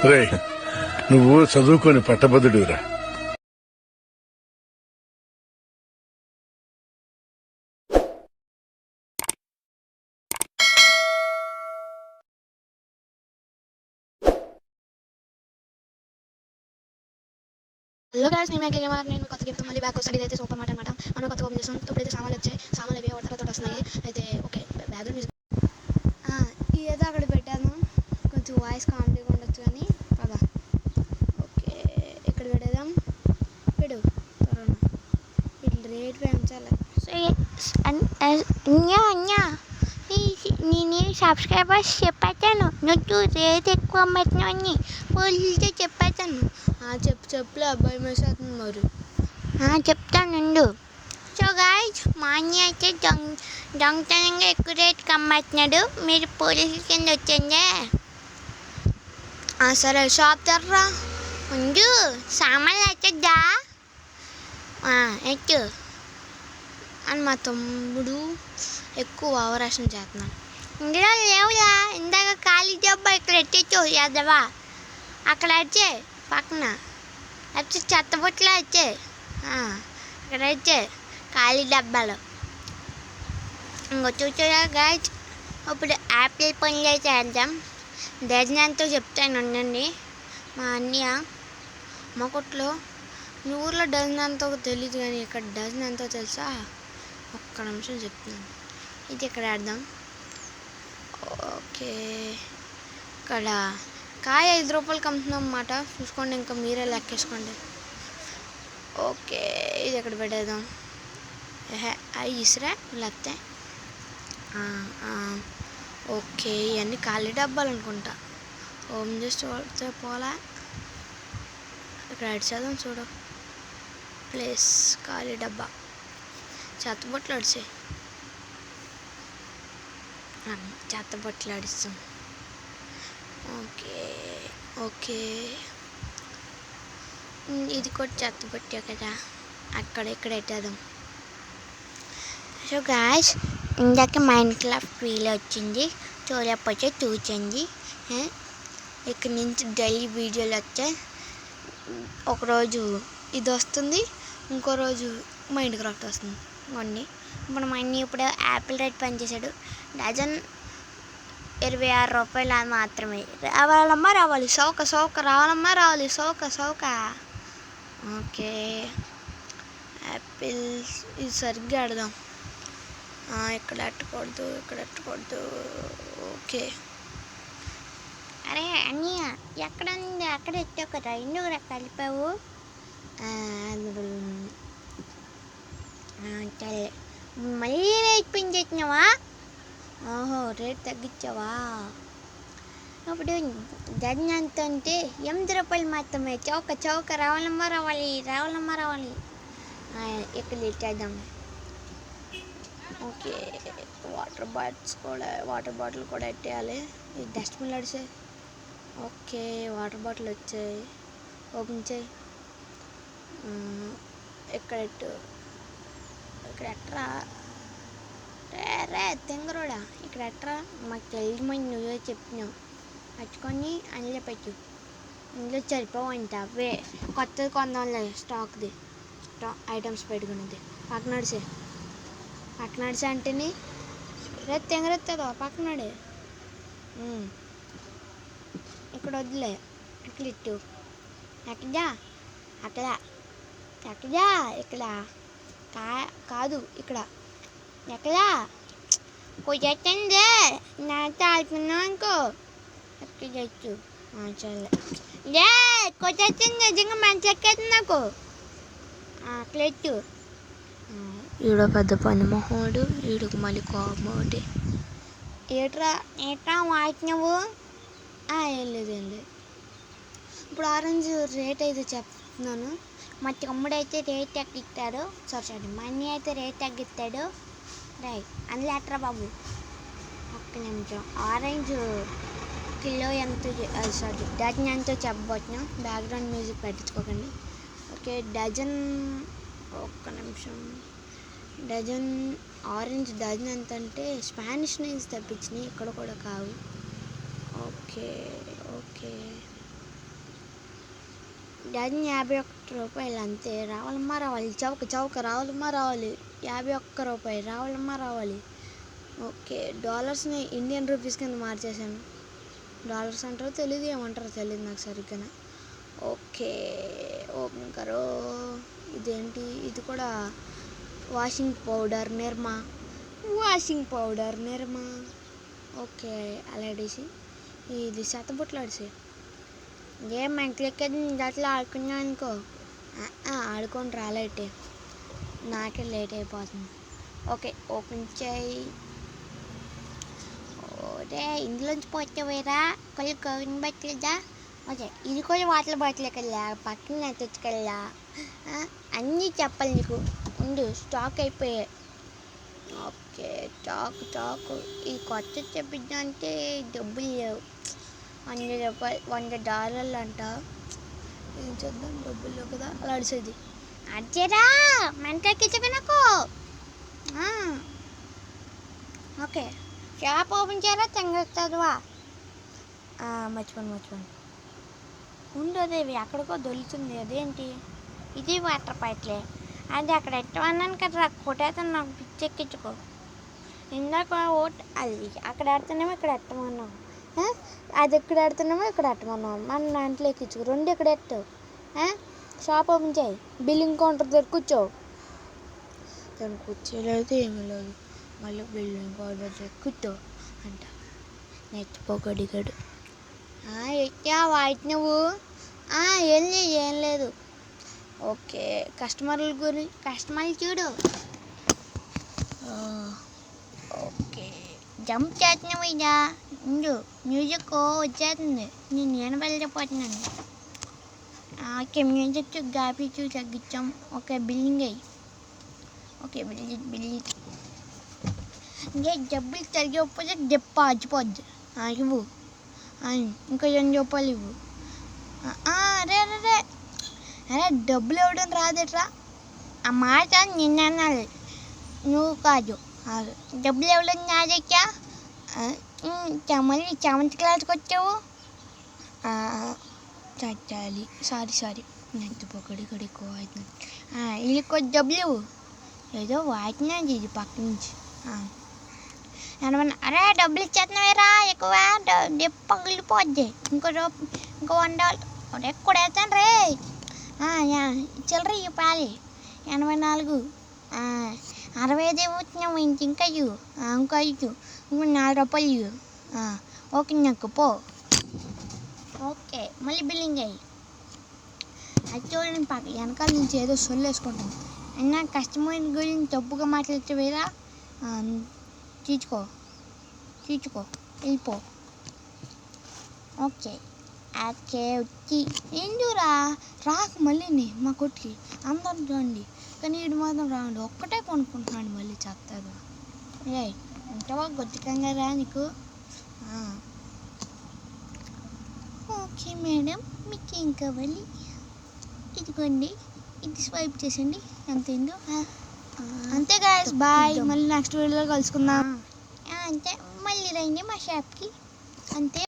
రే, నువ్వు చదువుకొని పట్టభద్రుడిరా. Hello guys, నేను నేను కొత్త గిఫ్ట్ మళ్ళీ బ్యాగ్ వస్తాడు. ఇదైతే సూపర్ మార్ట్ అనమాట. మనం కొత్తగా ఓపెన్ చేస్తాం. ఇప్పుడైతే సామాన్లు వచ్చాయి. సామాన్లు అవి ఒకటి వస్తున్నాయి. అయితే ఓకే, బ్యాగ్ మ్యూజిక్ ఇదైతే అక్కడ పెట్టాను. కొంచెం వాయిస్ కామెడీగా ఉండొచ్చు కానీ పదా. ఓకే, ఇక్కడ పెట్టేద్దాం. పెడు త్వరగా వీటి రేట్ పెంచాలి. నేను సబ్స్క్రైబర్స్ చెప్పాను. నువ్వు రేట్ ఎక్కువ అమ్మని పోలీసుతో చెప్పాను. చెప్పులే అబ్బాయి మేసేస్తుంది మరి. చెప్తాను. సో గాయ్స్, మా అన్న అయితే దొంగతనంగా ఎక్కువ రేట్కి అమ్మేస్తున్నాడు. మీరు పోలీసుల కింద వచ్చిందే. సరే, షాప్ తెర్రా. ముందు సామాన్లు వచ్చేద్దా ఎత్తు అని మా తమ్ముడు ఎక్కువ ఆవరాశం చేస్తున్నాడు. ఇందులో లేవులా. ఇందాక ఖాళీ డబ్బా ఇక్కడ ఎట్టేచ్చు యాదవా. అక్కడ వచ్చే పక్కన వచ్చి చెత్తబుట్టలో వచ్చే అక్కడ వచ్చే ఖాళీ డబ్బాలు. ఇంకో చూసారా గాయ్స్, ఇప్పుడు యాపిల్ పనులు అయితే వేద్దాం. డజన్ ఎంతో చెప్తాను ఉండండి. మా అన్నయ్య మా కొట్లో మీ ఊర్లో డజన్ ఎంతో తెలియదు కానీ ఇక్కడ డజన్ ఎంతో తెలుసా? ఒక్క నిమిషం చెప్తున్నాను. ఇది ఇక్కడ వేద్దాం. ఓకే, ఇక్కడ కాయ 5 రూపాయలకి అమ్ముతున్నాం అన్నమాట. చూసుకోండి, ఇంకా మీరే లెక్కేసుకోండి. ఓకే, ఇది ఎక్కడ పెట్టేద్దాం. అవి ఇసురా లేకపోతే ఓకే, ఇవన్నీ ఖాళీ డబ్బాలు అనుకుంటా. ఓపెన్ చేసి చూడితే పోలా. ఇక్కడ అడిచేద్దాం చూడు. ప్లేస్ ఖాళీ డబ్బా, చెత్తబొట్లు అడిచే, చెత్తబొట్లు అడిస్తాం. ఓకే ఓకే, ఇది కూడా చెత్తబొట్టే కదా, అక్కడ ఇక్కడ పెట్టేద్దాం. సో గాయ్స్, ఇందాక మైండ్ క్రాఫ్ట్ వీడియో వచ్చింది. చూడకపోతే చూచండి. ఇక్కడ నుంచి డైలీ వీడియోలు వచ్చాయి. ఒకరోజు ఇది వస్తుంది, ఇంకో రోజు మైండ్ క్రాఫ్ట్ వస్తుంది. కొన్ని ఇప్పుడు మా అన్నీ ఇప్పుడు యాపిల్ రేట్ పనిచేసాడు. డజన్ 26 రూపాయలు అది మాత్రమే. రావాలమ్మా రావాలి, సౌక రావాలమ్మా రావాలి, సౌక. ఓకే, యాపిల్స్ ఇది సరిగ్గా ఆడదాం. ఇక్కడ ఎట్టకూడదు. ఓకే, అరే అన్నయ్య, ఎక్కడ ఉంది అక్కడ ఎట్టావు కదా, ఎందుకు కలిపావు? సరే, మళ్ళీ రేట్ పెంచేసినావా? ఓహో, రేట్ తగ్గించావా? అప్పుడు డజన్ ఎంత అంటే 8 రూపాయలు మాత్రమే. చౌక రావాలమ్మా రావాలి. ఇక్కడ ఇచ్చేద్దాం. ఓకే, వాటర్ బాటిల్ కూడా పెట్టేయాలి. ఈ డస్ట్బిన్లో అడిచే. ఓకే, వాటర్ బాటిల్ వచ్చాయి. ఓపెన్ చేయి. ఇక్కడ ఎట్రా రే తెంగరోడా, ఇక్కడ ఎట్రా. మాకు తెలియమని నువ్వే చెప్పినావు. పట్టుకొని అందులో పెట్టు. అందులో సరిపోవంట. కొత్తది కొందాంలే, స్టాక్ ఐటమ్స్ పెట్టుకునేది. పక్కన నడిచే అంటేనే రే తెంగరెత్తాడు పక్కనడే. ఇక్కడ వద్దులే, అట్లా ఇట్టు. ఎక్కడా ఇక్కడ కాదు, ఇక్కడ ఎక్కడా కుదరతండి. నాతో ఆడుకున్నావు అనుకో ఎక్కడ తెచ్చు. సరే కుదరతుంది. నిజంగా మంచి ఎక్కేస్తుంది నాకు. అట్లా ఎత్తు. ఈడ పెద్ద పని మొహోడు, ఈడకు మళ్ళీ కోపమోటి. ఏట్రా వాటినవు? ఏం లేదు. ఇప్పుడు ఆరెంజ్ రేట్ అయితే చెప్తున్నాను. మా తమ్ముడు అయితే రేట్ తగ్గిస్తాడు. సారీ మా అన్నయ్య అయితే రేట్ తగ్గిస్తాడు. రైట్, అందులో ఎట్రా బాబు. ఒక్క నిమిషం. ఆరెంజ్ కిలో ఎంత, డజన్ ఎంతో చెప్పబోతున్నాం. బ్యాక్గ్రౌండ్ మ్యూజిక్ పెట్టించుకోకండి. ఓకే, డజన్ ఒక్క నిమిషం. ఆరెంజ్ డజన్ ఎంత అంటే స్పానిష్ నుంచి తెప్పించినాయి, ఇక్కడ కూడా కావు. ఓకే దాన్ని 51 రూపాయలు అంతే. రావాలమ్మా రావాలి, చౌక చౌక రావాలమ్మా రావాలి. 51 రూపాయలు రావాలమ్మా రావాలి. ఓకే, డాలర్స్ని ఇండియన్ రూపీస్ కింద మార్చేసాను. డాలర్స్ అంటారో తెలియదు, ఏమంటారో తెలియదు నాకు సరిగ్గా. ఓకే, ఓపెన్ కరో. ఇదేంటి, ఇది కూడా వాషింగ్ పౌడర్ నిర్మా. ఓకే, అలాడేసి ఇది శతబుట్లు ఆడిసి ఏం మెంట్లెక్క దాంట్లో ఆడుకున్నా అనుకో. ఆడుకొని రాలేటే, నాకే లేట్ అయిపోతుంది. ఓకే, ఓపెన్ చేయి. ఓరే, ఇందులోంచి పోతావేరా కొద్ది కోవిన్ బట్టలేదా? ఓకే, ఇది కూడా వాటర్ బాటిల్ కల్లా పక్కన తెచ్చుకెళ్ళా. అన్నీ చెప్పాలి నీకు, ఉండు స్టాక్ అయిపోయాయి. ఓకే, స్టాక్ ఈ కొత్త చెప్పిందంటే డబ్బులు లేవు. $100 అంట. ఏం చేద్దాం, డబ్బులు లేవు కదా. అలా అడిచేది అడిచేరా మెంటకి నాకు. ఓకే, షాప్ ఓపెన్ చేయరా చంగేస్తావా? మర్చిపోను. ఉండదేవి అక్కడికో దొలుతుంది. అదేంటి, ఇది వాటర్ పైట్లే. అది అక్కడ ఎట్టమన్నాను కదా, కొట్టేస్తాను. నాకు పిచ్చెక్కించుకో. ఇందాక అది అక్కడ ఆడుతున్నామో ఇక్కడ ఎట్టమన్నావు, అది ఎక్కడ ఆడుతున్నామో ఇక్కడ ఎట్టమన్నావు. మన దాంట్లో ఎక్కించుకో. 2 ఎక్కడ ఎట్టావు? షాప్ ఓపెన్ చేయి, బిల్లింగ్ కౌంటర్ దగ్గర కూర్చోవు. దాన్ని కూర్చోలేదు, ఏమీ లేదు. మళ్ళీ బిల్లింగ్ కౌంటర్ దగ్గర కూర్చో అంట. నెచ్చిపోగడిగాడు. ఎట్టా వాయిట్ నువ్వు? ఏం లేదు. ఓకే, కస్టమర్లు చూడు. ఓకే, జంప్ చేస్తున్నావు ఇదా. ఇందు మ్యూజిక్ వచ్చేస్తుంది, నేను వెళ్ళిపోతున్నాను. ఓకే, మ్యూజిక్ గ్రాఫిక్స్ తగ్గించాం. ఓకే, బిల్లింగ్ అయ్యి. ఓకే, బిల్లింగ్ ఇంకా డబ్బులు తరిగిపోతే దెప్ప ఆచిపోద్ది. ఇవ్వు, ఇంకా 2 రూపాయలు ఇవ్వు. అరే డబ్బులు ఇవ్వడం రాదేట్రా? ఆ మాట నిన్న అనాలి, నువ్వు కాదు. డబ్బులు ఇవ్వడం నాదెక్కా? మళ్ళీ 7th క్లాస్కి వచ్చావు. చచ్చాలి, సారీ నెత్తిపోకడి ఎక్కువ అవుతుంది. వీళ్ళకి కొద్ది డబ్బులు ఇవ్వు. ఏదో వాటినాది ఇది పక్క నుంచి. అరే డబ్బులు ఇచ్చేస్తున్నావేరా ఎక్కువ, పగిలిపోద్ది. ఇంకో $1. ఒరే కొడేస్తాను రే. చిల్లర ఇవ్వు పాలి. 84. 65 ఇవ్వుతున్నావు. ఇంకా ఇవ్వు. ఇంకా ఇవ్వు. ఇంకో $4 ఇవ్వు. ఓకే, నాకు పో. ఓకే, మళ్ళీ బిల్లింగ్ అయ్యి. అది చూడండి, పక్క వెనకాల నుంచి ఏదో సొల్లు వేసుకుంటాను. అయినా కస్టమర్ గురించి తప్పుగా మాట్లాడితే వేరా. తీర్చుకో, వెళ్ళిపో. ఓకే వచ్చి ఎందురా రాకు మళ్ళీ మా కొట్టుకి. అందరు రండి, కానీ వీడు మాత్రం రాండి. ఒక్కటే కొనుక్కుంటున్నాడు మళ్ళీ చెప్తాడు. ఎంతవా గొద్దుకంగా రా నీకు. ఓకే మేడం, మీకు ఏం కావాలి? ఇదిగోండి, ఇది స్వైప్ చేసండి. ఎంతైందో అంతే గాయస్. బాయ్, మళ్ళీ నెక్స్ట్ వీడియోలో కలుసుకుందాం. అంతే, మళ్ళీ రండి మా షాప్కి. అంతే.